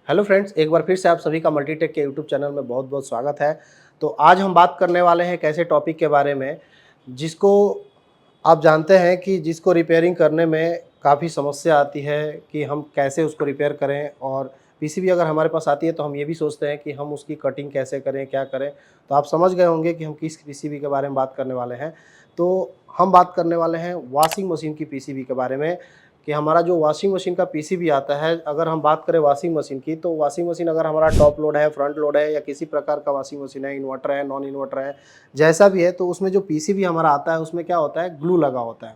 Hello friends, एक बार फिर से आप सभी का मल्टीटेक के यूट्यूब चैनल में बहुत बहुत स्वागत है। तो आज हम बात करने वाले हैं एक ऐसे टॉपिक के बारे में जिसको आप जानते हैं कि जिसको रिपेयरिंग करने में काफ़ी समस्या आती है कि हम कैसे उसको रिपेयर करें। और पीसीबी अगर हमारे पास आती है तो हम ये भी सोचते हैं कि हम उसकी कटिंग कैसे करें, क्या करें। तो आप समझ गए होंगे कि हम किस पीसीबी के बारे में बात करने वाले हैं। तो हम बात करने वाले हैं वॉशिंग मशीन की पीसीबी के बारे में कि हमारा जो वॉशिंग मशीन का पीसीबी आता है, अगर हम बात करें वॉशिंग मशीन की, तो वॉशिंग मशीन अगर हमारा टॉप लोड है, फ्रंट लोड है या किसी प्रकार का वॉशिंग मशीन है, इन्वर्टर है, नॉन इन्वर्टर है, जैसा भी है, तो उसमें जो पीसीबी हमारा आता है उसमें क्या होता है, ग्लू लगा होता है।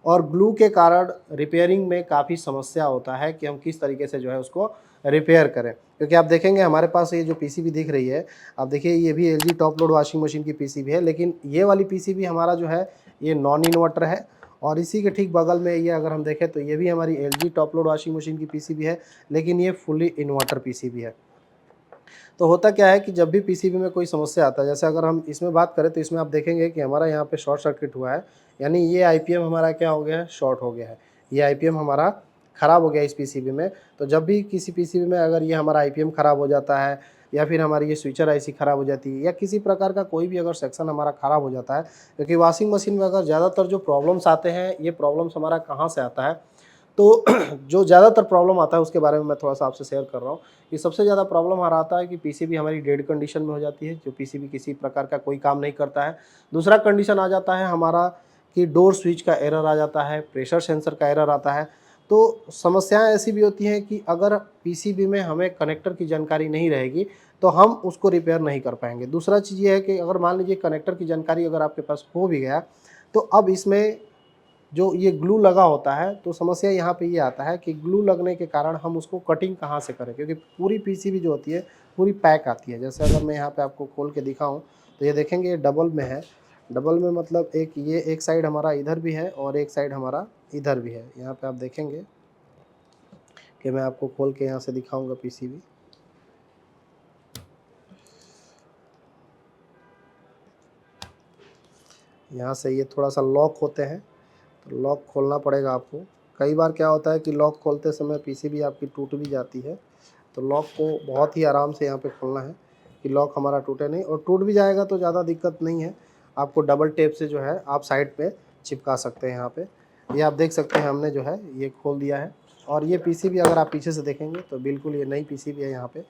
और ग्लू के कारण रिपेयरिंग में काफ़ी समस्या होता है कि हम किस तरीके से जो है उसको रिपेयर करें। क्योंकि आप देखेंगे हमारे पास ये जो पीसीबी दिख रही है, आप देखिए ये भी LG top load washing machine की पीसीबी है, लेकिन ये वाली पीसीबी हमारा जो है ये नॉन इन्वर्टर है। और इसी के ठीक बगल में ये अगर हम देखें तो ये भी हमारी LG top load washing machine की पीसीबी है, लेकिन ये फुली इन्वर्टर पीसीबी है। तो होता क्या है कि जब भी पीसीबी में कोई समस्या आता है, जैसे अगर हम इसमें बात करें तो इसमें आप देखेंगे कि हमारा यहाँ पे शॉर्ट सर्किट हुआ है, यानी ये आईपीएम हमारा क्या हो गया है, शॉर्ट हो गया है। ये आईपीएम हमारा ख़राब हो गया इस पीसीबी में। तो जब भी किसी पीसीबी में अगर ये हमारा आईपीएम ख़राब हो जाता है या फिर हमारी ये स्विचर आईसी ख़राब हो जाती है या किसी प्रकार का कोई भी अगर सेक्शन हमारा ख़राब हो जाता है, क्योंकि वॉशिंग मशीन में अगर ज़्यादातर जो प्रॉब्लम्स आते हैं, ये प्रॉब्लम्स हमारा कहाँ से आता है, तो जो ज़्यादातर प्रॉब्लम आता है उसके बारे में मैं थोड़ा-सा आपसे शेयर कर रहा हूँ कि सबसे ज़्यादा प्रॉब्लम हमारा आता है कि पीसीबी हमारी डेड कंडीशन में हो जाती है, जो पीसीबी किसी प्रकार का कोई काम नहीं करता है। दूसरा कंडीशन आ जाता है हमारा कि डोर स्विच का एरर आ जाता है, प्रेशर सेंसर का एरर आता है। तो समस्याएँ ऐसी भी होती हैं कि अगर पीसीबी में हमें कनेक्टर की जानकारी नहीं रहेगी, तो हम उसको रिपेयर नहीं कर पाएँगे। दूसरा चीज़ ये है कि अगर मान लीजिए कनेक्टर की जानकारी अगर आपके पास हो भी गया, तो अब इसमें जो ये ग्लू लगा होता है, तो समस्या यहाँ पे ये आता है कि ग्लू लगने के कारण हम उसको कटिंग कहाँ से करें, क्योंकि पूरी पीसीबी जो होती है पूरी पैक आती है। जैसे अगर मैं यहाँ पे आपको खोल के दिखाऊं तो ये देखेंगे ये डबल में है। डबल में मतलब एक ये एक साइड हमारा इधर भी है और एक साइड हमारा इधर भी है। यहाँ पे आप देखेंगे कि मैं आपको खोल के यहाँ से दिखाऊंगा पीसीबी। यहाँ से ये थोड़ा सा लॉक होते हैं, तो लॉक खोलना पड़ेगा आपको। कई बार क्या होता है कि लॉक खोलते समय पीसीबी आपकी टूट भी जाती है, तो लॉक को बहुत ही आराम से यहाँ पे खोलना है कि लॉक हमारा टूटे नहीं। और टूट भी जाएगा तो ज़्यादा दिक्कत नहीं है, आपको डबल टेप से जो है आप साइड पे चिपका सकते हैं। यहाँ पे ये आप देख सकते हैं हमने जो है ये खोल दिया है। और ये पीसीबी अगर आप पीछे से देखेंगे तो बिल्कुल ये नई पीसीबी है यहाँ पे।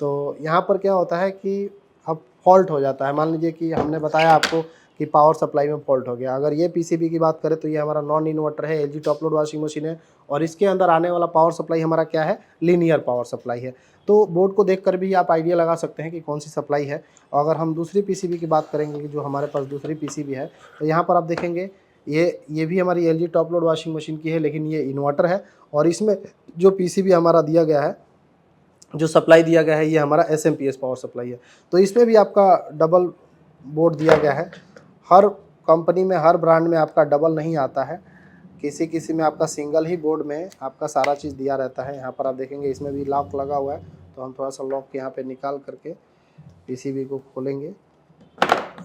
तो यहाँ पर क्या होता है कि अब फॉल्ट हो जाता है। मान लीजिए कि हमने बताया आपको कि पावर सप्लाई में फॉल्ट हो गया। अगर ये पीसीबी की बात करें तो ये हमारा नॉन इन्वर्टर है, LG top load washing machine है, और इसके अंदर आने वाला पावर सप्लाई हमारा क्या है, लीनियर पावर सप्लाई है। तो बोर्ड को देखकर भी आप आइडिया लगा सकते हैं कि कौन सी सप्लाई है। और अगर हम दूसरी पीसीबी की बात करेंगे कि जो हमारे पास दूसरी पीसीबी है, तो यहाँ पर आप देखेंगे ये भी हमारी LG top load washing machine की है, लेकिन ये इन्वर्टर है। और इसमें जो पीसीबी हमारा दिया गया है, जो सप्लाई दिया गया है, ये हमारा एसएमपीएस पावर सप्लाई है। तो इसमें भी आपका डबल बोर्ड दिया गया है। हर कंपनी में, हर ब्रांड में आपका डबल नहीं आता है, किसी किसी में आपका सिंगल ही बोर्ड में आपका सारा चीज़ दिया रहता है। यहाँ पर आप देखेंगे इसमें भी लॉक लगा हुआ है, तो हम थोड़ा सा लॉक यहाँ पे निकाल करके पीसीबी को खोलेंगे।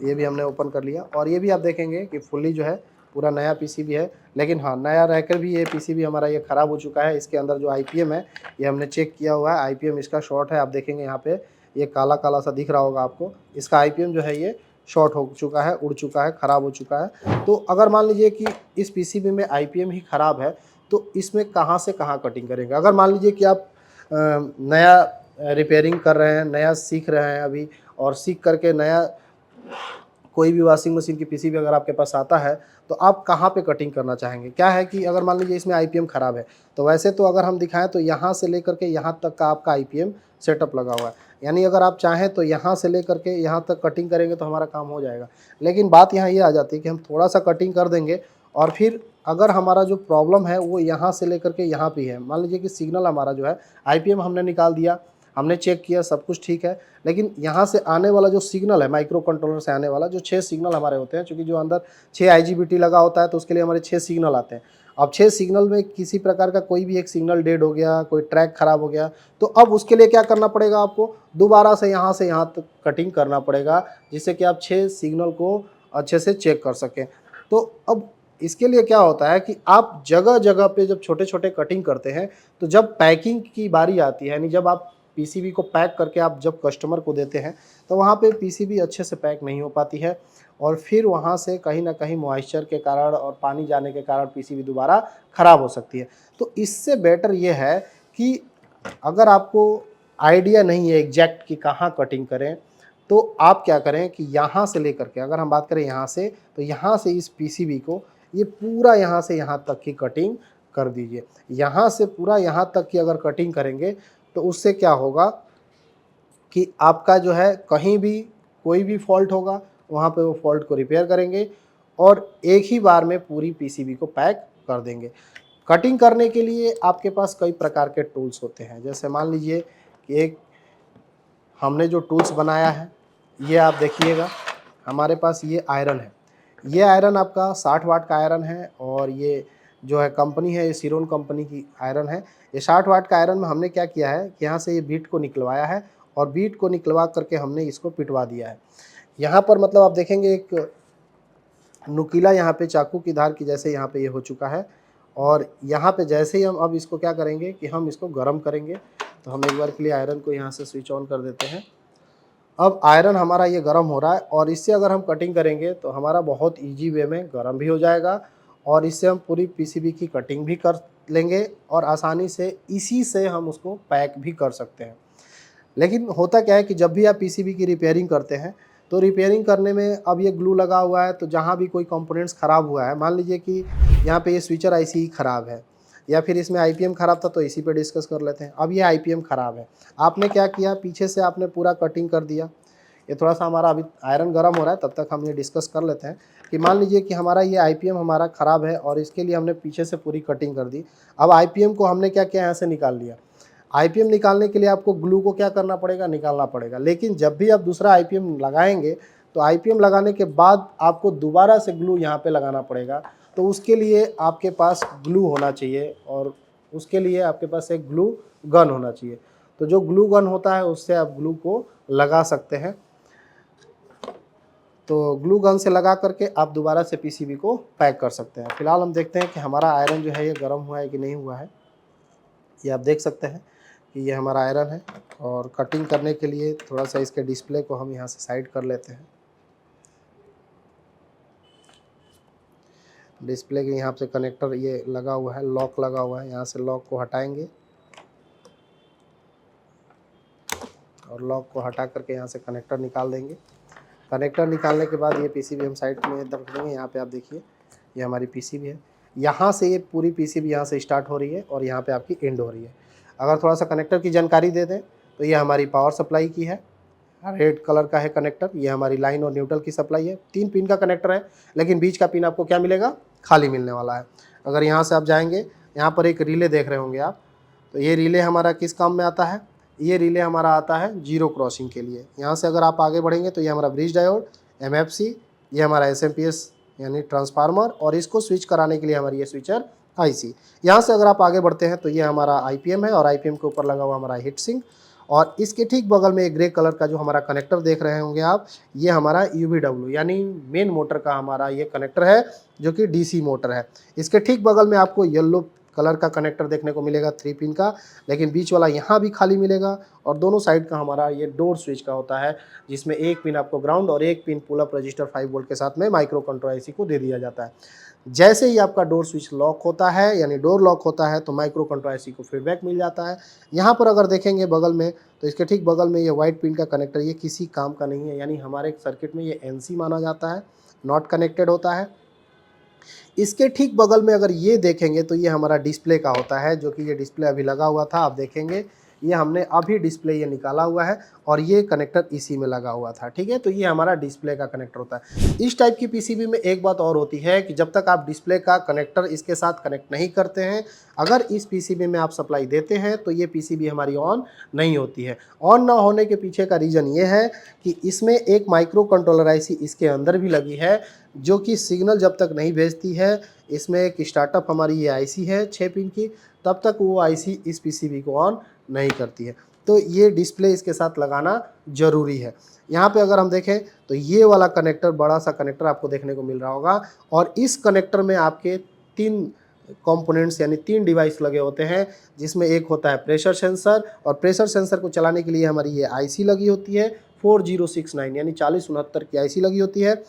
ये भी हमने ओपन कर लिया। और ये भी आप देखेंगे कि फुल्ली जो है पूरा नया पीसीबी है, लेकिन हाँ, नया रहकर भी ये पीसीबी हमारा ये ख़राब हो चुका है। इसके अंदर जो आईपीएम है ये हमने चेक किया हुआ है, आईपीएम इसका शॉर्ट है। आप देखेंगे यहाँ पे ये काला काला सा दिख रहा होगा आपको, इसका आईपीएम जो है ये शॉर्ट हो चुका है, उड़ चुका है, ख़राब हो चुका है। तो अगर मान लीजिए कि इस पीसीबी में आईपीएम ही ख़राब है, तो इसमें कहाँ से कहाँ कटिंग करेंगे। अगर मान लीजिए कि आप नया रिपेयरिंग कर रहे हैं, नया सीख रहे हैं अभी, और सीख करके नया कोई भी वॉशिंग मशीन की पीसीबी अगर आपके पास आता है, तो आप कहाँ पे कटिंग करना चाहेंगे। क्या है कि अगर मान लीजिए इसमें आईपीएम ख़राब है, तो वैसे तो अगर हम दिखाएं तो यहाँ से लेकर के यहाँ तक का आपका आईपीएम सेटअप लगा हुआ है, यानी अगर आप चाहें तो यहाँ से लेकर के यहाँ तक कटिंग करेंगे तो हमारा काम हो जाएगा। लेकिन बात यहाँ ये आ जाती है कि हम थोड़ा सा कटिंग कर देंगे, और फिर अगर हमारा जो प्रॉब्लम है वो यहाँ से लेकर के यहाँ पे है। मान लीजिए कि सिग्नल हमारा जो है, आईपीएम हमने निकाल दिया, हमने चेक किया, सब कुछ ठीक है, लेकिन यहाँ से आने वाला जो सिग्नल है, माइक्रो कंट्रोलर से आने वाला जो 6 सिग्नल हमारे होते हैं, क्योंकि जो अंदर 6 आईजीबीटी लगा होता है, तो उसके लिए हमारे 6 सिग्नल आते हैं। अब 6 सिग्नल में किसी प्रकार का कोई भी एक सिग्नल डेड हो गया, कोई ट्रैक खराब हो गया, तो अब उसके लिए क्या करना पड़ेगा, आपको दोबारा से यहाँ तक कटिंग करना पड़ेगा, जिससे कि आप 6 सिग्नल को अच्छे से चेक कर सकें। तो अब इसके लिए क्या होता है कि आप जगह जगह पे जब छोटे छोटे कटिंग करते हैं, तो जब पैकिंग की बारी आती है, यानी जब आप पीसीबी को पैक करके आप जब कस्टमर को देते हैं तो वहाँ पे पीसीबी अच्छे से पैक नहीं हो पाती है और फिर वहाँ से कहीं न कहीं मॉइस्चर के कारण और पानी जाने के कारण पीसीबी दोबारा ख़राब हो सकती है। तो इससे बेटर ये है कि अगर आपको आइडिया नहीं है एग्जैक्ट कि कहाँ कटिंग करें, तो आप क्या करें कि यहाँ से लेकर के, अगर हम बात करें यहाँ से, तो यहाँ से इस पीसीबी को ये पूरा यहाँ से यहाँ तक की कटिंग कर दीजिए। यहाँ से पूरा यहाँ तक की अगर कटिंग करेंगे तो उससे क्या होगा कि आपका जो है कहीं भी कोई भी फॉल्ट होगा वहाँ पे वो फॉल्ट को रिपेयर करेंगे और एक ही बार में पूरी पीसीबी को पैक कर देंगे। कटिंग करने के लिए आपके पास कई प्रकार के टूल्स होते हैं। जैसे मान लीजिए कि एक हमने जो टूल्स बनाया है, ये आप देखिएगा, हमारे पास ये आयरन है। ये आयरन आपका 60 वाट का आयरन है और ये जो है कंपनी है, ये सिरोन कंपनी की आयरन है। ये 60 वाट का आयरन में हमने क्या किया है कि यहाँ से ये बीट को निकलवाया है और बीट को निकलवा करके हमने इसको पिटवा दिया है। यहाँ पर मतलब आप देखेंगे एक नुकीला यहाँ पे चाकू की धार की जैसे यहाँ पे ये हो चुका है और यहाँ पे जैसे ही हम अब इसको क्या करेंगे कि हम इसको गर्म करेंगे। तो हम एक बार के लिए आयरन को यहाँ से स्विच ऑन कर देते हैं। अब आयरन हमारा ये गर्म हो रहा है और इससे अगर हम कटिंग करेंगे तो हमारा बहुत ईजी वे में गर्म भी हो जाएगा और इससे हम पूरी पीसीबी की कटिंग भी कर लेंगे और आसानी से इसी से हम उसको पैक भी कर सकते हैं। लेकिन होता क्या है कि जब भी आप पीसीबी की रिपेयरिंग करते हैं तो रिपेयरिंग करने में अब ये ग्लू लगा हुआ है, तो जहाँ भी कोई कंपोनेंट्स ख़राब हुआ है, मान लीजिए कि यहाँ पे ये स्विचर आईसी ख़राब है या फिर इसमें आईपीएम ख़राब था, तो इसी पे डिस्कस कर लेते हैं। अब ये आईपीएम ख़राब है, आपने क्या किया, पीछे से आपने पूरा कटिंग कर दिया। ये थोड़ा सा हमारा अभी आयरन गर्म हो रहा है, तब तक हम ये डिस्कस कर लेते हैं कि मान लीजिए कि हमारा ये आईपीएम हमारा ख़राब है और इसके लिए हमने पीछे से पूरी कटिंग कर दी। अब आईपीएम को हमने क्या किया, यहाँ से निकाल लिया। आईपीएम निकालने के लिए आपको ग्लू को क्या करना पड़ेगा, निकालना पड़ेगा। लेकिन जब भी आप दूसरा आईपीएम लगाएंगे तो आईपीएम लगाने के बाद आपको दोबारा से ग्लू यहाँ पे लगाना पड़ेगा। तो उसके लिए आपके पास ग्लू होना चाहिए और उसके लिए आपके पास एक ग्लू गन होना चाहिए। तो जो ग्लू गन होता है उससे आप ग्लू को लगा सकते हैं। तो ग्लू गन से लगा करके आप दोबारा से पीसीबी को पैक कर सकते हैं। फिलहाल हम देखते हैं कि हमारा आयरन जो है ये गर्म हुआ है कि नहीं हुआ है। ये आप देख सकते हैं कि ये हमारा आयरन है और कटिंग करने के लिए थोड़ा सा इसके डिस्प्ले को हम यहाँ से साइड कर लेते हैं। डिस्प्ले के यहाँ से कनेक्टर ये लगा हुआ है, लॉक लगा हुआ है, यहाँ से लॉक को हटाएंगे और लॉक को हटा करके यहाँ से कनेक्टर निकाल देंगे। कनेक्टर निकालने के बाद ये पीसीबी हम साइड में रख देंगे। यहाँ पे आप देखिए ये हमारी पीसीबी है, यहाँ से ये पूरी पीसीबी यहाँ से स्टार्ट हो रही है और यहाँ पे आपकी एंड हो रही है। अगर थोड़ा सा कनेक्टर की जानकारी दे दें तो ये हमारी पावर सप्लाई की है, रेड कलर का है कनेक्टर। ये हमारी लाइन और न्यूट्रल की सप्लाई है। 3 पिन का कनेक्टर है, लेकिन बीच का पिन आपको क्या मिलेगा, खाली मिलने वाला है। अगर यहाँ से आप जाएंगे, यहाँ पर एक रिले देख रहे होंगे आप, तो ये रिले हमारा किस काम में आता है, ये रिले हमारा आता है जीरो क्रॉसिंग के लिए। यहाँ से अगर आप आगे बढ़ेंगे तो ये हमारा ब्रिज डायोड, एमएफसी, ये हमारा एसएमपीएस यानी ट्रांसफार्मर और इसको स्विच कराने के लिए हमारी ये स्विचर आईसी। यहाँ से अगर आप आगे बढ़ते हैं तो ये हमारा आईपीएम है और आईपीएम के ऊपर लगा हुआ हमारा हीट सिंक और इसके ठीक बगल में एक ग्रे कलर का जो हमारा कनेक्टर देख रहे होंगे आप, ये हमारा यूवीडब्ल्यू यानी मेन मोटर का हमारा ये कनेक्टर है जो कि डीसी मोटर है। इसके ठीक बगल में आपको येलो कलर का कनेक्टर देखने को मिलेगा 3 पिन का, लेकिन बीच वाला यहाँ भी खाली मिलेगा और दोनों साइड का हमारा ये डोर स्विच का होता है, जिसमें एक पिन आपको ग्राउंड और एक pin pull up register 5 volt के साथ में माइक्रो कंट्रोल आईसी को दे दिया जाता है। जैसे ही आपका डोर स्विच लॉक होता है यानी डोर लॉक होता है तो माइक्रो कंट्रोल आईसी को फीडबैक मिल जाता है। यहाँ पर अगर देखेंगे बगल में तो इसके ठीक बगल में ये वाइट पिन का कनेक्टर, ये किसी काम का नहीं है, यानी हमारे सर्किट में ये एनसी माना जाता है, नॉट कनेक्टेड होता है। इसके ठीक बगल में अगर ये देखेंगे तो ये हमारा डिस्प्ले का होता है, जो कि ये डिस्प्ले अभी लगा हुआ था, आप देखेंगे ये हमने अभी डिस्प्ले ये निकाला हुआ है और ये कनेक्टर इसी में लगा हुआ था, ठीक है। तो ये हमारा डिस्प्ले का कनेक्टर होता है। इस टाइप की पीसीबी में एक बात और होती है कि जब तक आप डिस्प्ले का कनेक्टर इसके साथ कनेक्ट नहीं करते हैं, अगर इस पीसीबी में आप सप्लाई देते हैं तो ये पीसीबी हमारी ऑन नहीं होती है। ऑन ना होने के पीछे का रीज़न ये है कि इसमें एक माइक्रो कंट्रोलर आईसी इसके अंदर भी लगी है, जो कि सिग्नल जब तक नहीं भेजती है, इसमें एक स्टार्टअप हमारी ये आईसी है 6 पिन की, तब तक वो आईसी इस पीसीबी को ऑन नहीं करती है। तो ये डिस्प्ले इसके साथ लगाना ज़रूरी है। यहाँ पे अगर हम देखें तो ये वाला कनेक्टर, बड़ा सा कनेक्टर आपको देखने को मिल रहा होगा और इस कनेक्टर में आपके 3 कंपोनेंट्स यानी 3 डिवाइस लगे होते हैं, जिसमें एक होता है प्रेशर सेंसर, और प्रेशर सेंसर को चलाने के लिए हमारी ये आईसी लगी होती है 4069 यानी 4069 की आईसी लगी होती है।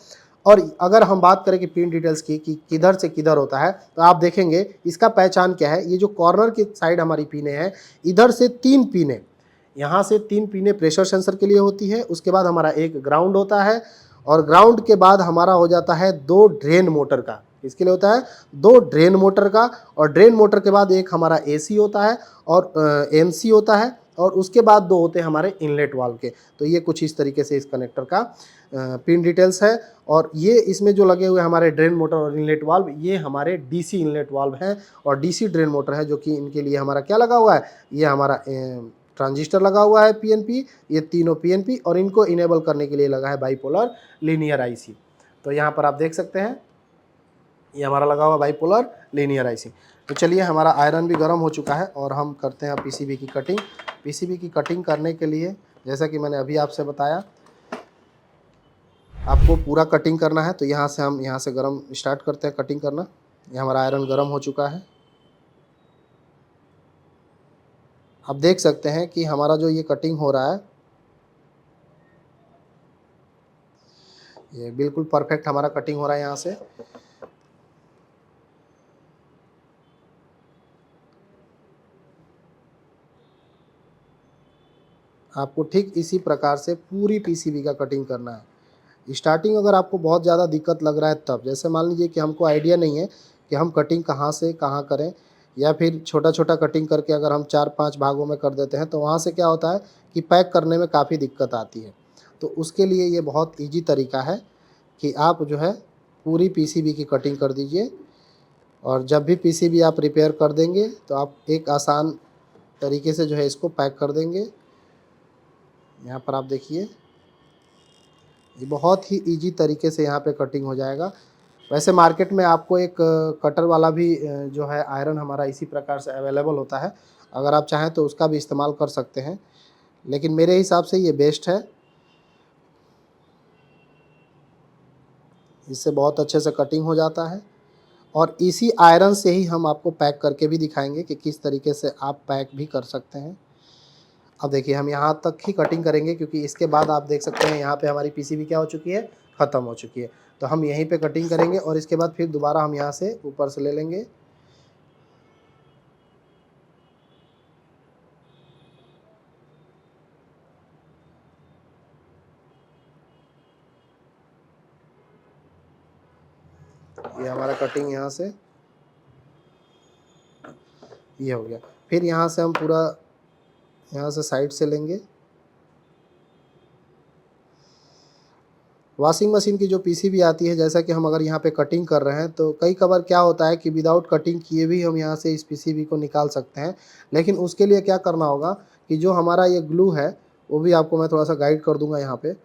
और अगर हम बात करें कि पिन डिटेल्स की कि किधर से किधर होता है, तो आप देखेंगे इसका पहचान क्या है। ये जो कॉर्नर की साइड हमारी पिने हैं, इधर से 3 पिने, यहाँ से 3 पिने प्रेशर सेंसर के लिए होती है। उसके बाद हमारा एक ग्राउंड होता है, और ग्राउंड के बाद हमारा हो जाता है 2 ड्रेन मोटर का। इसके लिए होता है 2 ड्रेन मोटर का, और ड्रेन मोटर के बाद एक हमारा एसी होता है और एमसी होता है, और उसके बाद 2 होते हैं हमारे इनलेट वाल्व के। तो ये कुछ इस तरीके से इस कनेक्टर का पिन डिटेल्स है। और ये इसमें जो लगे हुए हमारे ड्रेन मोटर और इनलेट वाल्व, ये हमारे डीसी इनलेट वाल्व हैं और डीसी ड्रेन मोटर है, जो कि इनके लिए हमारा क्या लगा हुआ है, ये हमारा ट्रांजिस्टर लगा हुआ है पीएनपी, ये तीनों पीएनपी, और इनको इनेबल करने के लिए लगा है बाइपोलर लीनियर आईसी। तो यहाँ पर आप देख सकते हैं ये हमारा लगा हुआ बाइपोलर लीनियर आईसी। तो चलिए, हमारा आयरन भी गर्म हो चुका है और हम करते हैं पीसीबी की कटिंग। पीसीबी की कटिंग करने के लिए, जैसा कि मैंने अभी आपसे बताया, आपको पूरा कटिंग करना है। तो यहाँ से हम यहाँ से गर्म स्टार्ट करते हैं कटिंग करना। ये हमारा आयरन गर्म हो चुका है। आप देख सकते हैं कि हमारा जो ये कटिंग हो रहा है, ये बिल्कुल परफेक्ट हमारा कटिंग हो रहा है। यहाँ से आपको ठीक इसी प्रकार से पूरी पीसीबी का कटिंग करना है। स्टार्टिंग अगर आपको बहुत ज़्यादा दिक्कत लग रहा है तब, जैसे मान लीजिए कि हमको आइडिया नहीं है कि हम कटिंग कहाँ से कहाँ करें, या फिर छोटा छोटा कटिंग करके अगर हम 4-5 भागों में कर देते हैं, तो वहाँ से क्या होता है कि पैक करने में काफ़ी दिक्कत आती है। तो उसके लिए ये बहुत ईजी तरीका है कि आप जो है पूरी पीसीबी की कटिंग कर दीजिए, और जब भी पीसीबी आप रिपेयर कर देंगे तो आप एक आसान तरीके से जो है इसको पैक कर देंगे। यहाँ पर आप देखिए, ये बहुत ही इजी तरीके से यहाँ पे कटिंग हो जाएगा। वैसे मार्केट में आपको एक कटर वाला भी जो है आयरन हमारा इसी प्रकार से अवेलेबल होता है। अगर आप चाहें तो उसका भी इस्तेमाल कर सकते हैं, लेकिन मेरे हिसाब से ये बेस्ट है। इससे बहुत अच्छे से कटिंग हो जाता है, और इसी आयरन से ही हम आपको पैक करके भी दिखाएंगे कि किस तरीके से आप पैक भी कर सकते हैं। अब देखिए, हम यहाँ तक ही कटिंग करेंगे, क्योंकि इसके बाद आप देख सकते हैं यहाँ पे हमारी पीसीबी क्या हो चुकी है, ख़त्म हो चुकी है। तो हम यहीं पे कटिंग करेंगे, और इसके बाद फिर दोबारा हम यहाँ से ऊपर से ले लेंगे। ये हमारा कटिंग यहाँ से ये हो गया। फिर यहाँ से हम पूरा यहाँ से साइड से लेंगे। वॉशिंग मशीन की जो पीसीबी आती है, जैसा कि हम अगर यहाँ पे कटिंग कर रहे हैं, तो कई कबार क्या होता है कि विदाउट कटिंग किए भी हम यहाँ से इस पीसीबी को निकाल सकते हैं। लेकिन उसके लिए क्या करना होगा कि जो हमारा ये ग्लू है, वो भी आपको मैं थोड़ा सा गाइड कर दूंगा। यहाँ पे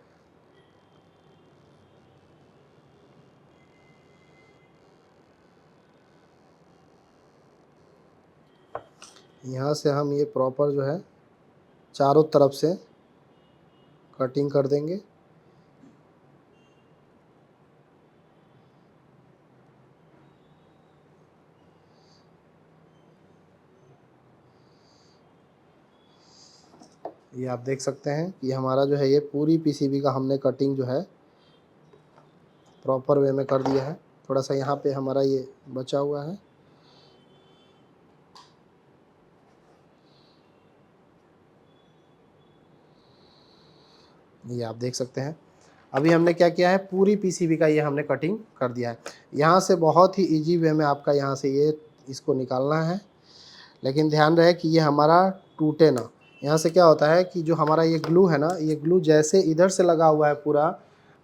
यहाँ से हम ये प्रॉपर जो है चारों तरफ से कटिंग कर देंगे। ये आप देख सकते हैं कि हमारा जो है ये पूरी पीसीबी का हमने कटिंग जो है प्रॉपर वे में कर दिया है। थोड़ा सा यहाँ पे हमारा ये बचा हुआ है। ये आप देख सकते हैं। अभी हमने क्या किया है, पूरी पीसीबी का ये हमने कटिंग कर दिया है। यहाँ से बहुत ही इजी वे में आपका यहाँ से ये इसको निकालना है, लेकिन ध्यान रहे कि ये हमारा टूटे ना। यहाँ से क्या होता है कि जो हमारा ये ग्लू है ना, ये ग्लू जैसे इधर से लगा हुआ है पूरा,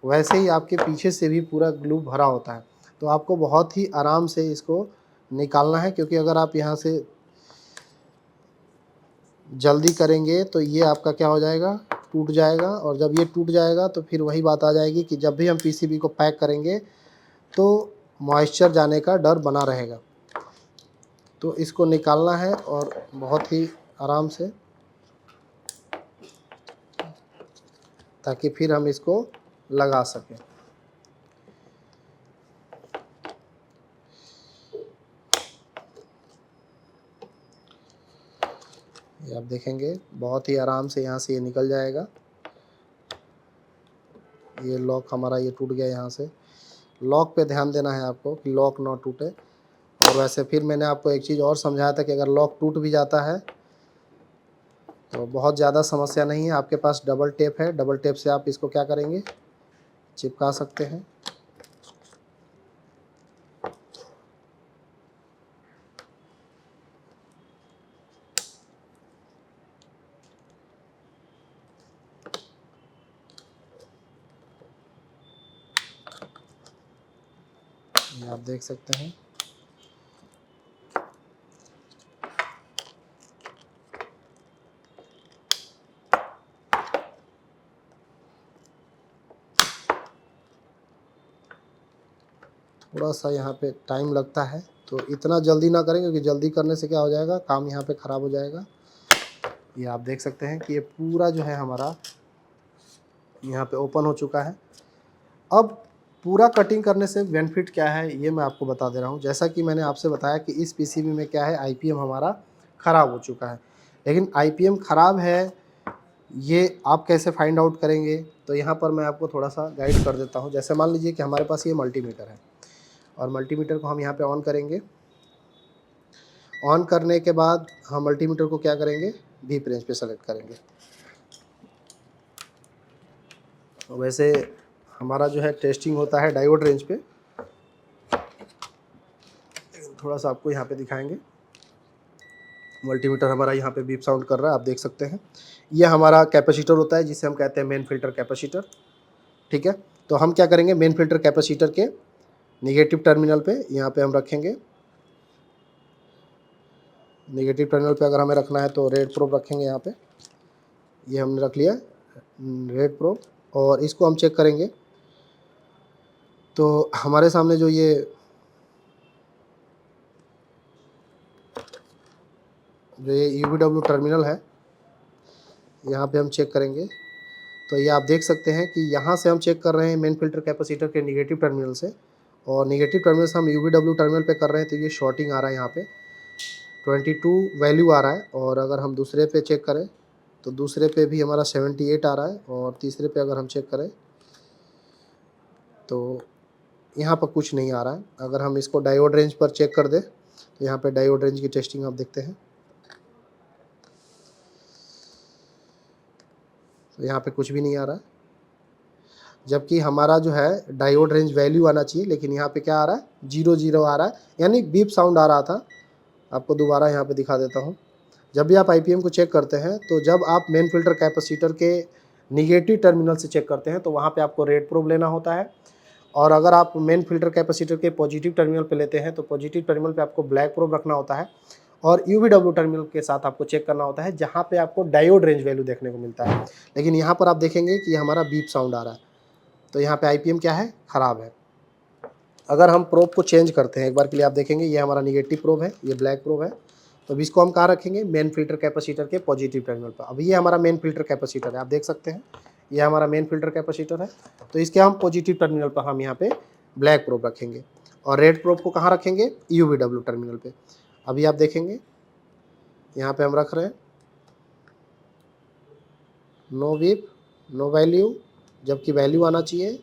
वैसे ही आपके पीछे से भी पूरा ग्लू भरा होता है। तो आपको बहुत ही आराम से इसको निकालना है, क्योंकि अगर आप यहाँ से जल्दी करेंगे तो ये आपका क्या हो जाएगा, टूट जाएगा। और जब ये टूट जाएगा तो फिर वही बात आ जाएगी कि जब भी हम पीसीबी को पैक करेंगे तो मॉइस्चर जाने का डर बना रहेगा। तो इसको निकालना है, और बहुत ही आराम से, ताकि फिर हम इसको लगा सकें। ये आप देखेंगे बहुत ही आराम से यहाँ से ये निकल जाएगा। ये लॉक हमारा ये टूट गया यहाँ से। लॉक पे ध्यान देना है आपको कि लॉक ना टूटे। और वैसे फिर मैंने आपको एक चीज़ और समझाया था कि अगर लॉक टूट भी जाता है तो बहुत ज़्यादा समस्या नहीं है। आपके पास डबल टेप है, डबल टेप से आप इसको क्या करेंगे, चिपका सकते हैं। ये आप देख सकते हैं। थोड़ा सा यहाँ पे टाइम लगता है, तो इतना जल्दी ना करें क्योंकि जल्दी करने से क्या हो जाएगा, काम यहाँ पे ख़राब हो जाएगा। ये आप देख सकते हैं कि ये पूरा जो है हमारा यहाँ पे ओपन हो चुका है। अब पूरा कटिंग करने से बेनिफिट क्या है ये मैं आपको बता दे रहा हूँ। जैसा कि मैंने आपसे बताया कि इस पीसीबी में क्या है, आईपीएम हमारा ख़राब हो चुका है। लेकिन आईपीएम ख़राब है ये आप कैसे फाइंड आउट करेंगे, तो यहाँ पर मैं आपको थोड़ा सा गाइड कर देता हूँ। जैसे मान लीजिए कि हमारे पास ये मल्टीमीटर है और मल्टीमीटर को हम यहाँ पे ऑन करेंगे। ऑन करने के बाद हम मल्टीमीटर को क्या करेंगे, वीप रेंज पे सेलेक्ट करेंगे। वैसे हमारा जो है टेस्टिंग होता है डायोड रेंज पे। थोड़ा सा आपको यहाँ पे दिखाएंगे। मल्टीमीटर हमारा यहाँ पे बीप साउंड कर रहा है, आप देख सकते हैं। ये हमारा कैपेसिटर होता है जिसे हम कहते हैं मेन फिल्टर कैपेसिटर। ठीक है, तो हम क्या करेंगे, मेन फिल्टर कैपेसिटर के निगेटिव टर्मिनल पे यहाँ पे हम रखेंगे। निगेटिव टर्मिनल पे अगर हमें रखना है तो रेड प्रोब रखेंगे यहाँ पे। ये हमने रख लिया रेड प्रोब, और इसको हम चेक करेंगे। तो हमारे सामने जो ये UVW टर्मिनल है, यहाँ पे हम चेक करेंगे। तो ये आप देख सकते हैं कि यहाँ से हम चेक कर रहे हैं मेन फिल्टर कैपेसिटर के निगेटिव टर्मिनल से, और निगेटिव टर्मिनल से हम UVW टर्मिनल पे कर रहे हैं। तो ये शॉर्टिंग आ रहा है, यहाँ पे 22 वैल्यू आ रहा है। और अगर हम दूसरे पे चेक करें तो दूसरे पे भी हमारा 78 आ रहा है, और तीसरे पे अगर हम चेक करें तो यहाँ पर कुछ नहीं आ रहा है। अगर हम इसको डायोड रेंज पर चेक कर दें तो यहाँ पे डायोड रेंज की टेस्टिंग आप देखते हैं, तो यहाँ पे कुछ भी नहीं आ रहा है। जबकि हमारा जो है डायोड रेंज वैल्यू आना चाहिए, लेकिन यहाँ पे क्या आ रहा है, 00 आ रहा है, यानी बीप साउंड आ रहा था। आपको दोबारा यहाँ पे दिखा देता हूँ। जब भी आप आईपीएम को चेक करते हैं तो जब आप मेन फिल्टर कैपेसिटर के निगेटिव टर्मिनल से चेक करते हैं तो वहाँ पे आपको रेड प्रोब लेना होता है। और अगर आप मेन फिल्टर कैपेसिटर के पॉजिटिव टर्मिनल पे लेते हैं तो पॉजिटिव टर्मिनल पे आपको ब्लैक प्रोब रखना होता है। और UVW टर्मिनल के साथ आपको चेक करना होता है जहाँ पे आपको डायोड रेंज वैल्यू देखने को मिलता है। लेकिन यहाँ पर आप देखेंगे कि हमारा बीप साउंड आ रहा है, तो यहाँ पे आईपीएम क्या है, ख़राब है। अगर हम प्रोब को चेंज करते हैं एक बार के लिए, आप देखेंगे ये हमारा निगेटिव प्रोब है, ये ब्लैक प्रोब है। तो अब इसको हम कहाँ रखेंगे, मेन फिल्टर कैपेसिटर के पॉजिटिव टर्मिनल पर। अब ये हमारा मेन फिल्टर कैपेसिटर है, आप देख सकते हैं ये हमारा मेन फिल्टर कैपेसिटर है। तो इसके हम पॉजिटिव टर्मिनल पर हम यहाँ पे ब्लैक प्रोब रखेंगे, और रेड प्रोब को कहाँ रखेंगे, UVW टर्मिनल पे। अभी आप देखेंगे यहाँ पे हम रख रहे हैं नो वीप नो वैल्यू, जबकि वैल्यू आना चाहिए।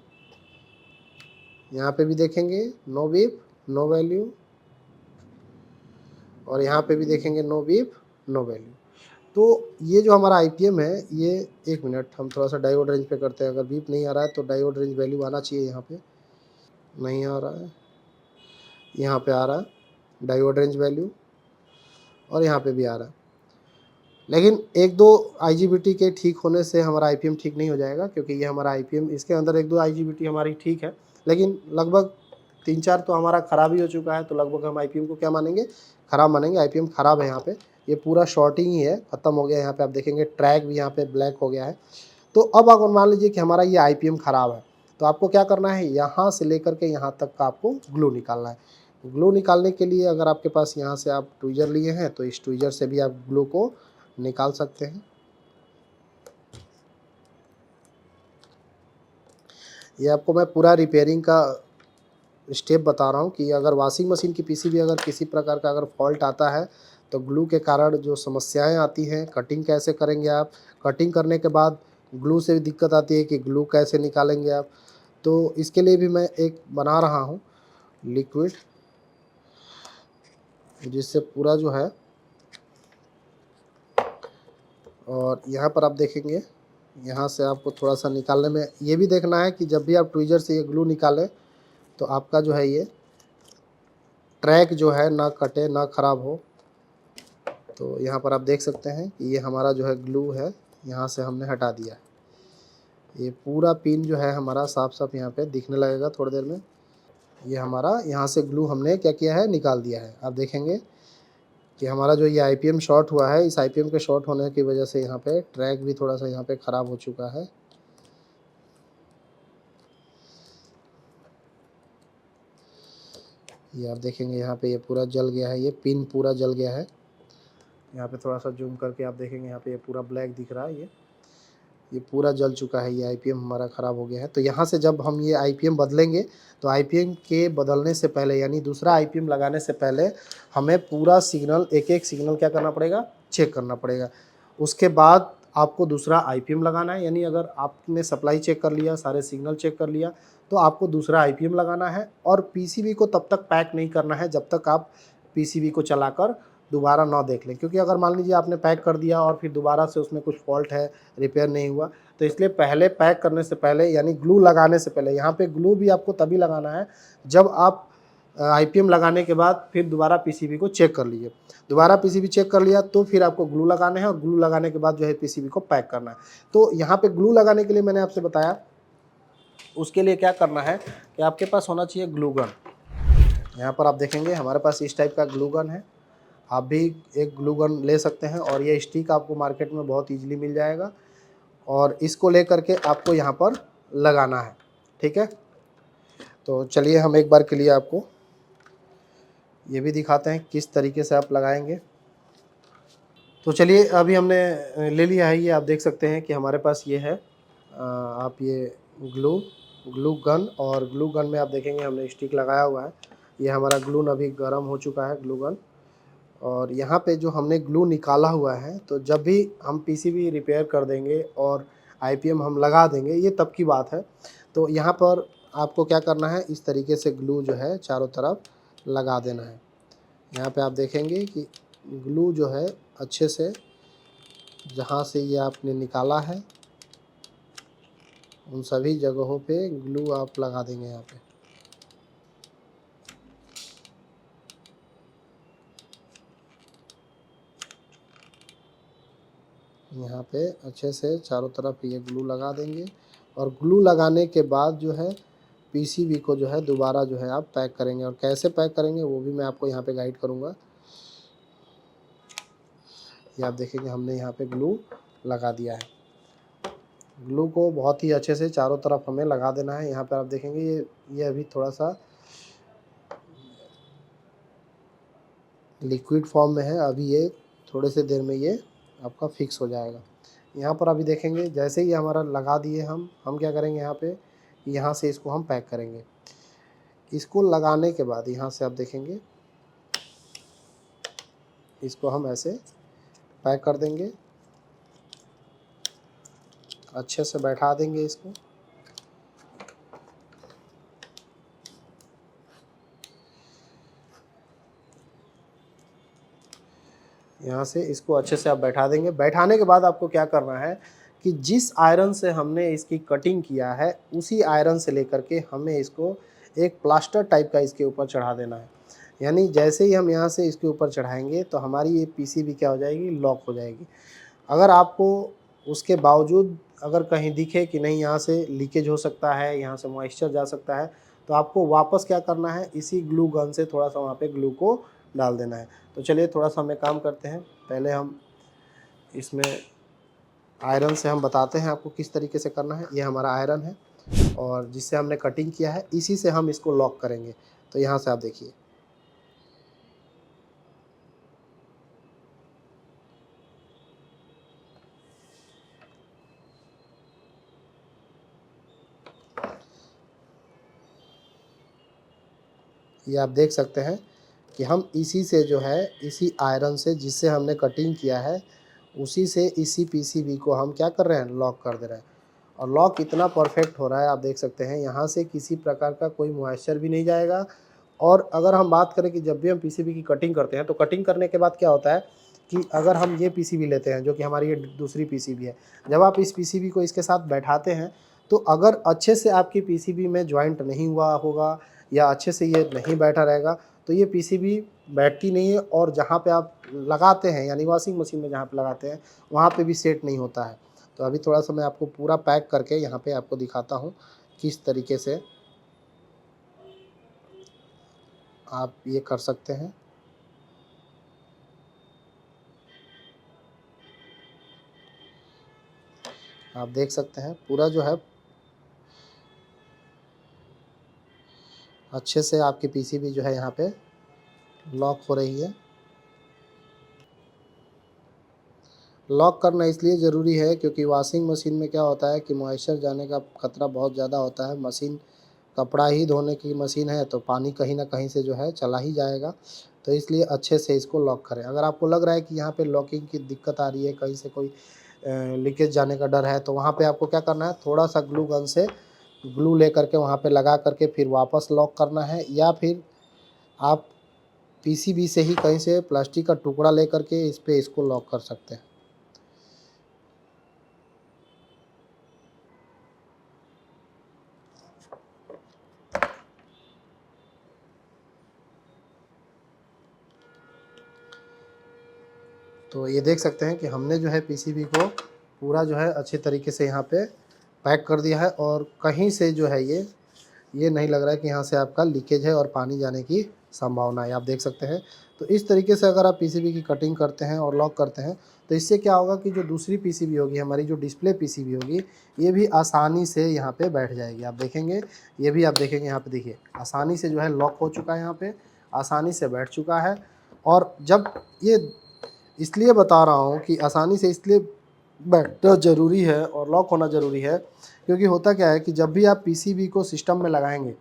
यहाँ पे भी देखेंगे नो वीप नो वैल्यू, और यहाँ पे भी देखेंगे नो वीप नो वैल्यू। तो ये जो हमारा आईपीएम है, ये एक मिनट हम थोड़ा सा डायोड रेंज पे करते हैं। अगर वीप नहीं आ रहा है तो डायोड रेंज वैल्यू आना चाहिए, यहाँ पे नहीं आ रहा है, यहाँ पे आ रहा है डायोड रेंज वैल्यू, और यहाँ पे भी आ रहा है। लेकिन एक दो IGBT के ठीक होने से हमारा आईपीएम ठीक नहीं हो जाएगा, क्योंकि ये हमारा आईपीएम, इसके अंदर एक दो IGBT हमारी ठीक है, लेकिन लगभग 3-4 तो हमारा ख़राब ही हो चुका है। तो लगभग हम आईपीएम को क्या मानेंगे, ख़राब मानेंगे। आईपीएम ख़राब है, यहाँ पे ये पूरा शॉर्टिंग ही है, ख़त्म हो गया। यहाँ पे आप देखेंगे ट्रैक भी यहाँ पे ब्लैक हो गया है। तो अब अगर मान लीजिए कि हमारा ये आईपीएम ख़राब है, तो आपको क्या करना है, यहाँ से लेकर के यहाँ तक का आपको ग्लू निकालना है। ग्लू निकालने के लिए अगर आपके पास यहाँ से आप ट्वीज़र लिए हैं तो इस ट्वीज़र से भी आप ग्लू को निकाल सकते हैं। ये आपको मैं पूरा रिपेयरिंग का स्टेप बता रहा हूँ कि अगर वॉशिंग मशीन की पीसीबी अगर किसी प्रकार का अगर फॉल्ट आता है तो ग्लू के कारण जो समस्याएं आती हैं, कटिंग कैसे करेंगे आप, कटिंग करने के बाद ग्लू से भी दिक्कत आती है कि ग्लू कैसे निकालेंगे आप। तो इसके लिए भी मैं एक बना रहा हूँ लिक्विड, जिससे पूरा जो है, और यहाँ पर आप देखेंगे यहाँ से आपको थोड़ा सा निकालने में ये भी देखना है कि जब भी आप ट्वीज़र से ये ग्लू निकालें तो आपका जो है ये ट्रैक जो है ना कटे ना ख़राब हो। तो यहाँ पर आप देख सकते हैं कि ये हमारा जो है ग्लू है, यहाँ से हमने हटा दिया। ये पूरा पिन जो है हमारा साफ साफ यहाँ पे दिखने लगेगा थोड़ी देर में। ये हमारा यहाँ से ग्लू हमने क्या किया है, निकाल दिया है। आप देखेंगे कि हमारा जो ये आईपीएम शॉर्ट हुआ है, इस आईपीएम के शॉर्ट होने की वजह से यहाँ पे ट्रैक भी थोड़ा सा यहाँ पे ख़राब हो चुका है। ये आप देखेंगे यहाँ पे ये पूरा जल गया है, ये पिन पूरा जल गया है। यहाँ पे थोड़ा सा जूम करके आप देखेंगे यहाँ पे ये पूरा ब्लैक दिख रहा है, ये पूरा जल चुका है, ये आईपीएम हमारा ख़राब हो गया है। तो यहाँ से जब हम ये आईपीएम बदलेंगे तो आईपीएम के बदलने से पहले यानी दूसरा आईपीएम लगाने से पहले हमें पूरा सिग्नल, एक एक सिग्नल क्या करना पड़ेगा, चेक करना पड़ेगा। उसके बाद आपको दूसरा आईपीएम लगाना है, यानी अगर आपने सप्लाई चेक कर लिया, सारे सिग्नल चेक कर लिया, तो आपको दूसरा आईपीएम लगाना है। और पीसीबी को तब तक पैक नहीं करना है जब तक आप पीसीबी को चलाकर दोबारा ना देख लें, क्योंकि अगर मान लीजिए आपने पैक कर दिया और फिर दोबारा से उसमें कुछ फॉल्ट है, रिपेयर नहीं हुआ, तो इसलिए पहले पैक करने से पहले यानी ग्लू लगाने से पहले, यहाँ पे ग्लू भी आपको तभी लगाना है जब आप आईपीएम लगाने के बाद फिर दोबारा पीसीबी को चेक कर लीजिए। दोबारा पीसीबी चेक कर लिया तो फिर आपको ग्लू लगाने हैं, और ग्लू लगाने के बाद जो है पीसीबी को पैक करना है। तो यहाँ पे ग्लू लगाने के लिए मैंने आपसे बताया, उसके लिए क्या करना है कि आपके पास होना चाहिए ग्लू गन। यहाँ पर आप देखेंगे हमारे पास इस टाइप का ग्लू गन है। आप भी एक ग्लू गन ले सकते हैं, और ये स्टिक आपको मार्केट में बहुत ईजिली मिल जाएगा, और इसको लेकर के आपको यहाँ पर लगाना है। ठीक है, तो चलिए हम एक बार के लिए आपको ये भी दिखाते हैं किस तरीके से आप लगाएंगे। तो चलिए अभी हमने ले लिया है, ये आप देख सकते हैं कि हमारे पास ये है। आप ये ग्लू गन, और ग्लू गन में आप देखेंगे हमने स्टिक लगाया हुआ है। ये हमारा ग्लू अभी गर्म हो चुका है, ग्लू गन। और यहाँ पे जो हमने ग्लू निकाला हुआ है, तो जब भी हम पीसीबी रिपेयर कर देंगे और आईपीएम हम लगा देंगे, ये तब की बात है। तो यहाँ पर आपको क्या करना है, इस तरीके से ग्लू जो है चारों तरफ लगा देना है। यहाँ पे आप देखेंगे कि ग्लू जो है अच्छे से, जहाँ से ये आपने निकाला है उन सभी जगहों पे ग्लू आप लगा देंगे। यहाँ पे अच्छे से चारों तरफ ये ग्लू लगा देंगे, और ग्लू लगाने के बाद जो है पीसीबी को जो है दोबारा जो है आप पैक करेंगे। और कैसे पैक करेंगे वो भी मैं आपको यहाँ पे गाइड करूँगा। ये आप देखेंगे हमने यहाँ पे ग्लू लगा दिया है। ग्लू को बहुत ही अच्छे से चारों तरफ हमें लगा देना है। यहाँ पर आप देखेंगे ये अभी थोड़ा सा लिक्विड फॉर्म में है, अभी ये थोड़े से देर में ये आपका फिक्स हो जाएगा। यहाँ पर अभी देखेंगे जैसे ही हमारा लगा दिए हम क्या करेंगे, यहाँ से इसको हम पैक करेंगे। इसको लगाने के बाद यहाँ से आप देखेंगे इसको हम ऐसे पैक कर देंगे, अच्छे से बैठा देंगे इसको। यहाँ से इसको अच्छे से आप बैठा देंगे। बैठाने के बाद आपको क्या करना है कि जिस आयरन से हमने इसकी कटिंग किया है, उसी आयरन से लेकर के हमें इसको एक प्लास्टर टाइप का इसके ऊपर चढ़ा देना है। यानी जैसे ही हम यहाँ से इसके ऊपर चढ़ाएंगे तो हमारी ये पीसीबी क्या हो जाएगी, लॉक हो जाएगी। अगर आपको उसके बावजूद अगर कहीं दिखे कि नहीं यहाँ से लीकेज हो सकता है, यहाँ से मॉइस्चर जा सकता है, तो आपको वापस क्या करना है, इसी ग्लू गन से थोड़ा सा वहाँ पे ग्लू को डाल देना है। तो चलिए थोड़ा सा हमें काम करते हैं। पहले हम इसमें आयरन से हम बताते हैं आपको किस तरीके से करना है। ये हमारा आयरन है, और जिससे हमने कटिंग किया है इसी से हम इसको लॉक करेंगे। तो यहाँ से आप देखिए, ये आप देख सकते हैं कि हम इसी से जो है, इसी आयरन से जिससे हमने कटिंग किया है, उसी से इसी पीसीबी को हम क्या कर रहे हैं, लॉक कर दे रहे हैं। और लॉक इतना परफेक्ट हो रहा है, आप देख सकते हैं यहाँ से किसी प्रकार का कोई मॉइस्चर भी नहीं जाएगा। और अगर हम बात करें कि जब भी हम पीसीबी की कटिंग करते हैं, तो कटिंग करने के बाद क्या होता है कि अगर हम ये पीसीबी लेते हैं जो कि हमारी ये दूसरी पीसीबी है, जब आप इस पीसीबी को इसके साथ बैठाते हैं, तो अगर अच्छे से आपकी पीसीबी में जॉइंट नहीं हुआ होगा या अच्छे से ये नहीं बैठा रहेगा, तो ये पीसीबी बैठती नहीं है और जहाँ पे आप लगाते हैं यानी वॉशिंग मशीन में जहाँ पे लगाते हैं, वहाँ पे भी सेट नहीं होता है। तो अभी थोड़ा-सा मैं आपको पूरा पैक करके यहाँ पे आपको दिखाता हूँ, किस तरीके से आप ये कर सकते हैं। आप देख सकते हैं पूरा जो है अच्छे से आपकी पीसीबी जो है यहाँ पे लॉक हो रही है। लॉक करना इसलिए ज़रूरी है क्योंकि वॉशिंग मशीन में क्या होता है कि मॉइस्चर जाने का खतरा बहुत ज़्यादा होता है। मशीन कपड़ा ही धोने की मशीन है, तो पानी कहीं न कहीं से जो है चला ही जाएगा। तो इसलिए अच्छे से इसको लॉक करें। अगर आपको लग रहा है कि यहाँ पे लॉकिंग की दिक्कत आ रही है, कहीं से कोई लीकेज जाने का डर है, तो वहाँ पे आपको क्या करना है, थोड़ा-सा ग्लू गन से ग्लू लेकर के वहाँ पे लगा करके फिर वापस लॉक करना है, या फिर आप पीसीबी से ही कहीं से प्लास्टिक का टुकड़ा लेकर के इस पे इसको लॉक कर सकते हैं। तो ये देख सकते हैं कि हमने जो है पीसीबी को पूरा जो है अच्छे तरीके से यहाँ पे पैक कर दिया है, और कहीं से जो है ये नहीं लग रहा है कि यहाँ से आपका लीकेज है और पानी जाने की संभावना है, आप देख सकते हैं। तो इस तरीके से अगर आप पीसीबी की कटिंग करते हैं और लॉक करते हैं, तो इससे क्या होगा कि जो दूसरी पीसीबी होगी, हमारी जो डिस्प्ले पीसीबी होगी, ये भी आसानी से यहाँ पे बैठ जाएगी। आप देखेंगे, ये भी आप देखेंगे यहाँ पे, देखिए आसानी से जो है लॉक हो चुका है, यहाँ पे आसानी से बैठ चुका है। और जब ये इसलिए बता रहा हूँ कि आसानी से इसलिए बैठना ज़रूरी है और लॉक होना ज़रूरी है, क्योंकि होता क्या है कि जब भी आप पीसीबी को सिस्टम में लगाएंगे,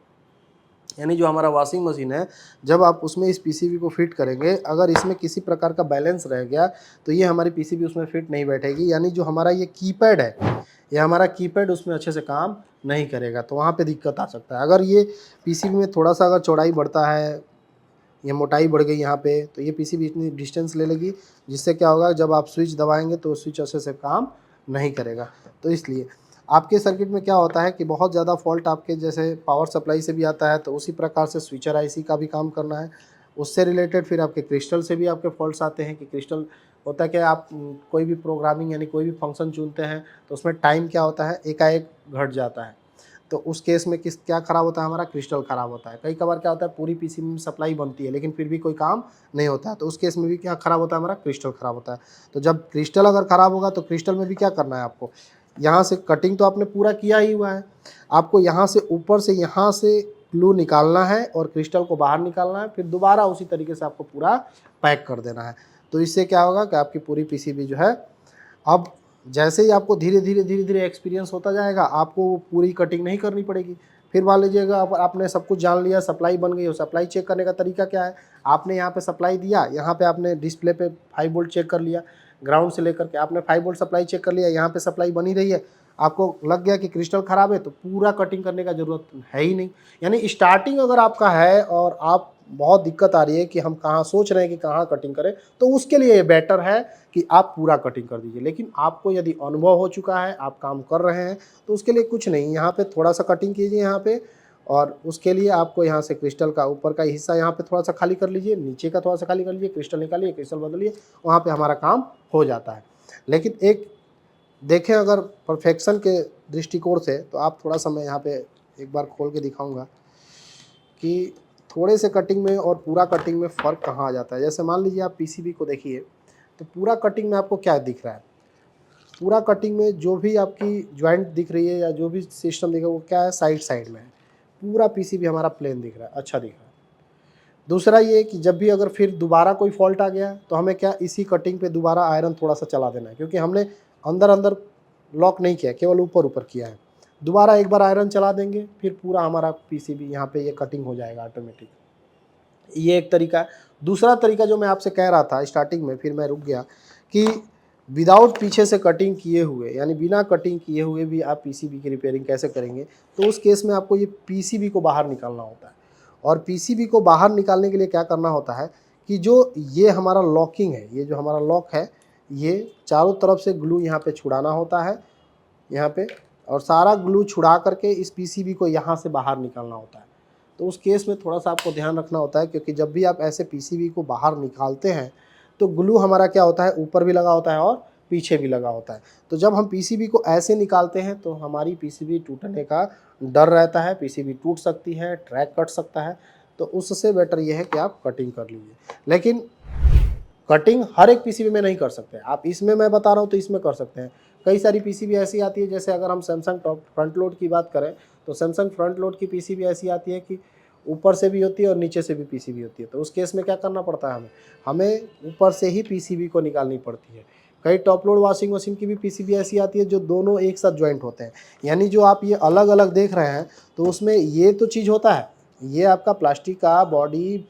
यानी जो हमारा वॉशिंग मशीन है, जब आप उसमें इस पीसीबी को फिट करेंगे, अगर इसमें किसी प्रकार का बैलेंस रह गया, तो ये हमारी पीसीबी उसमें फिट नहीं बैठेगी। यानी जो हमारा ये कीपैड है, ये हमारा कीपैड उसमें अच्छे से काम नहीं करेगा, तो वहाँ पे दिक्कत आ सकता है। अगर ये पीसीबी में थोड़ा-सा अगर चौड़ाई बढ़ता है, ये मोटाई बढ़ गई यहाँ पे, तो ये पीसीबी इतनी डिस्टेंस ले लेगी, जिससे क्या होगा, जब आप स्विच दबाएंगे तो स्विच अच्छे से काम नहीं करेगा। तो इसलिए आपके सर्किट में क्या होता है कि बहुत ज़्यादा फॉल्ट आपके जैसे पावर सप्लाई से भी आता है, तो उसी प्रकार से स्विचर आईसी का भी काम करना है। उससे रिलेटेड फिर आपके क्रिस्टल से भी आपके फॉल्ट्स आते हैं कि क्रिस्टल होता है कि आप कोई भी प्रोग्रामिंग यानी कोई भी फंक्शन चुनते हैं, तो उसमें टाइम क्या होता है, एकाएक घट जाता है। तो उस केस में क्या ख़राब होता है, हमारा क्रिस्टल ख़राब होता है। कई कभार क्या होता है, पूरी पीसीबी में सप्लाई बनती है लेकिन फिर भी कोई काम नहीं होता है, तो उस केस में भी क्या ख़राब होता है, हमारा क्रिस्टल ख़राब होता है। तो जब क्रिस्टल अगर ख़राब होगा, तो क्रिस्टल में भी क्या करना है आपको, यहाँ से कटिंग तो आपने पूरा किया ही हुआ है, आपको यहाँ से ऊपर से यहाँ से ग्लू निकालना है और क्रिस्टल को बाहर निकालना है, फिर दोबारा उसी तरीके से आपको पूरा पैक कर देना है। तो इससे क्या होगा कि आपकी पूरी पीसीबी जो है, अब जैसे ही आपको धीरे-धीरे एक्सपीरियंस होता जाएगा, आपको पूरी कटिंग नहीं करनी पड़ेगी। फिर मान लीजिएगा आपने सब कुछ जान लिया, सप्लाई बन गई हो, सप्लाई चेक करने का तरीका क्या है, आपने यहाँ पे सप्लाई दिया, यहाँ पे आपने डिस्प्ले पे 5 वोल्ट चेक कर लिया, ग्राउंड से लेकर के आपने 5 वोल्ट सप्लाई चेक कर लिया, यहाँ पे सप्लाई बनी रही है, आपको लग गया कि क्रिस्टल ख़राब है, तो पूरा कटिंग करने का ज़रूरत है ही नहीं। यानी स्टार्टिंग अगर आपका है और आप बहुत दिक्कत आ रही है कि हम कहाँ सोच रहे हैं कि कहाँ कटिंग करें, तो उसके लिए ये बेटर है कि आप पूरा कटिंग कर दीजिए। लेकिन आपको यदि अनुभव हो चुका है, आप काम कर रहे हैं, तो उसके लिए कुछ नहीं, यहाँ पे थोड़ा-सा कटिंग कीजिए यहाँ पे, और उसके लिए आपको यहाँ से क्रिस्टल का ऊपर का हिस्सा यहाँ पे थोड़ा-सा खाली कर लीजिए, नीचे का थोड़ा-सा खाली कर लीजिए, क्रिस्टल निकालिए, क्रिस्टल बदलिए, वहाँ पे हमारा काम हो जाता है। लेकिन एक देखें अगर परफेक्शन के दृष्टिकोण से, तो आप थोड़ा-सा मैं यहाँ पे एक बार खोल के दिखाऊँगा कि थोड़े से कटिंग में और पूरा कटिंग में फ़र्क कहाँ आ जाता है। जैसे मान लीजिए आप पीसीबी को देखिए, तो पूरा कटिंग में आपको क्या दिख रहा है? पूरा कटिंग में जो भी आपकी जॉइंट दिख रही है या जो भी सिस्टम दिख रहा है, वो क्या है, साइड में है। पूरा पीसीबी हमारा प्लेन दिख रहा है, अच्छा दिख रहा है। दूसरा ये कि जब भी अगर फिर दोबारा कोई फॉल्ट आ गया, तो हमें क्या, इसी कटिंग पे दोबारा आयरन थोड़ा-सा चला देना है, क्योंकि हमने अंदर-अंदर लॉक नहीं किया, केवल ऊपर-ऊपर किया है। दोबारा एक बार आयरन चला देंगे, फिर पूरा हमारा पीसीबी यहाँ पे ये कटिंग हो जाएगा ऑटोमेटिक। ये एक तरीका है। दूसरा तरीका जो मैं आपसे कह रहा था स्टार्टिंग में, फिर मैं रुक गया, कि विदाउट पीछे से कटिंग किए हुए, यानी बिना कटिंग किए हुए भी आप पीसीबी की रिपेयरिंग कैसे करेंगे। तो उस केस में आपको ये पीसीबी को बाहर निकालना होता है, और पीसीबी को बाहर निकालने के लिए क्या करना होता है कि जो ये हमारा लॉकिंग है, ये जो हमारा लॉक है, ये चारों तरफ से ग्लू यहाँ पे छुड़ाना होता है, यहाँ पे, और सारा ग्लू छुड़ा करके इस पीसीबी को यहाँ से बाहर निकालना होता है। तो उस केस में थोड़ा सा आपको ध्यान रखना होता है, क्योंकि जब भी आप ऐसे पीसीबी को बाहर निकालते हैं तो ग्लू हमारा क्या होता है, ऊपर भी लगा होता है और पीछे भी लगा होता है। तो जब हम पीसीबी को ऐसे निकालते हैं तो हमारी पीसीबी टूटने का डर रहता है, पीसीबी टूट सकती है, ट्रैक कट सकता है। तो उससे बेटर ये है कि आप कटिंग कर लीजिए। लेकिन कटिंग हर एक पीसीबी में नहीं कर सकते आप, इसमें मैं बता रहा हूँ तो इसमें कर सकते हैं। कई सारी पीसीबी ऐसी आती है, जैसे अगर हम सैमसंग टॉप फ्रंट लोड की बात करें तो सैमसंग फ्रंट लोड की पीसीबी ऐसी आती है कि ऊपर से भी होती है और नीचे से भी पीसीबी होती है। तो उस केस में क्या करना पड़ता है, हमें ऊपर से ही पीसीबी को निकालनी पड़ती है। कई टॉप लोड वॉशिंग मशीन की भी पीसीबी ऐसी आती है जो दोनों एक साथ ज्वाइंट होते हैं, यानी जो आप ये अलग अलग देख रहे हैं तो उसमें ये तो चीज़ होता है, ये आपका प्लास्टिक का बॉडी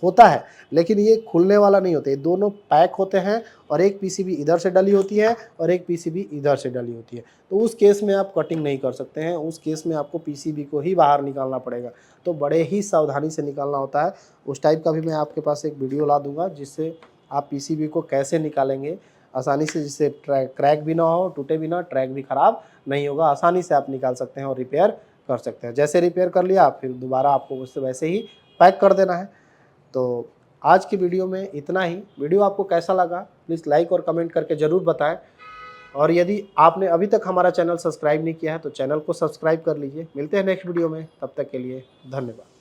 होता है, लेकिन ये खुलने वाला नहीं होता, ये दोनों पैक होते हैं, और एक पीसीबी इधर से डली होती है और एक पीसीबी इधर से डली होती है। तो उस केस में आप कटिंग नहीं कर सकते हैं, उस केस में आपको पीसीबी को ही बाहर निकालना पड़ेगा। तो बड़े ही सावधानी से निकालना होता है। उस टाइप का भी मैं आपके पास एक वीडियो ला दूंगा, जिससे आप पीसीबी को कैसे निकालेंगे आसानी से, जिससे क्रैक भी ना हो, टूटे भी ना, ट्रैक भी ख़राब नहीं होगा, आसानी से आप निकाल सकते हैं और रिपेयर कर सकते हैं। जैसे रिपेयर कर लिया फिर दोबारा आपको उससे वैसे ही पैक कर देना है। तो आज की वीडियो में इतना ही। वीडियो आपको कैसा लगा प्लीज़ लाइक और कमेंट करके ज़रूर बताएं, और यदि आपने अभी तक हमारा चैनल सब्सक्राइब नहीं किया है तो चैनल को सब्सक्राइब कर लीजिए। मिलते हैं नेक्स्ट वीडियो में, तब तक के लिए धन्यवाद।